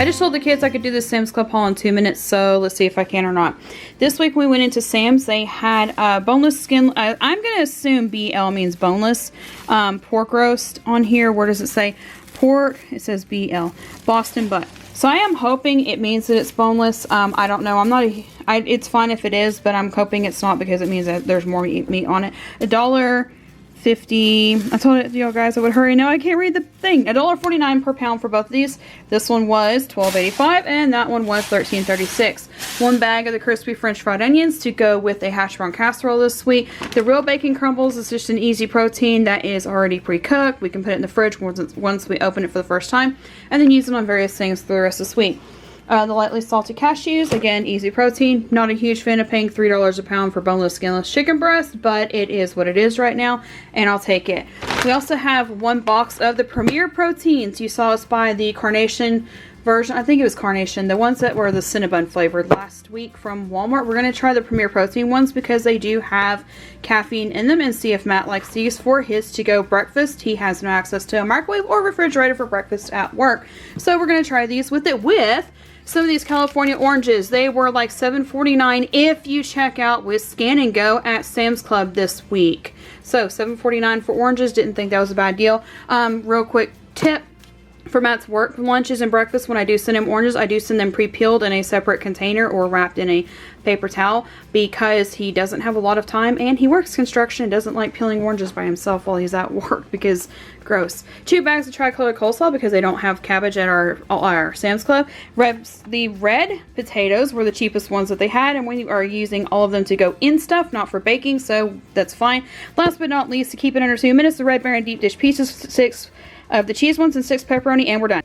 I just told the kids I could do the Sam's Club haul in 2 minutes, so let's see if I can or not. This week we went into Sam's. They had boneless skin. I'm going to assume BL means boneless. Pork roast on here. Where does it say? Pork. It says BL. Boston butt. So I am hoping it means that it's boneless. I don't know. It's fine if it is, but I'm hoping it's not because it means that there's more meat on it. $1.50. I told you guys I would hurry. Now I can't read the thing. $1.49 per pound for both of these. This one was $12.85 and that one was $13.36. One bag of the crispy French fried onions to go with a hash brown casserole this week. The real bacon crumbles is just an easy protein that is already pre-cooked. We can put it in the fridge once we open it for the first time and then use it on various things for the rest of this week. The lightly salted cashews, again, easy protein. Not a huge fan of paying $3 a pound for boneless, skinless chicken breast, but it is what it is right now, and I'll take it. We also have one box of the Premier Proteins. You saw us buy the Carnation version. I think it was Carnation. The ones that were the Cinnabon flavored last week from Walmart. We're going to try the Premier Protein ones because they do have caffeine in them, and see if Matt likes these for his to-go breakfast. He has no access to a microwave or refrigerator for breakfast at work. So we're going to try these with some of these California oranges. They were like $7.49 if you check out with Scan and Go at Sam's Club this week. So $7.49 for oranges. Didn't think that was a bad deal. Real quick tip for Matt's work lunches and breakfast, when I do send him oranges, I do send them pre-peeled in a separate container or wrapped in a paper towel because he doesn't have a lot of time and he works construction and doesn't like peeling oranges by himself while he's at work because gross. 2 bags of tricolor coleslaw because they don't have cabbage at our Sam's Club. The red potatoes were the cheapest ones that they had, and we are using all of them to go in stuff, not for baking, so that's fine. Last but not least, to keep it under 2 minutes, the Red Baron deep dish pieces, 6 of the cheese ones and 6 pepperoni, and we're done.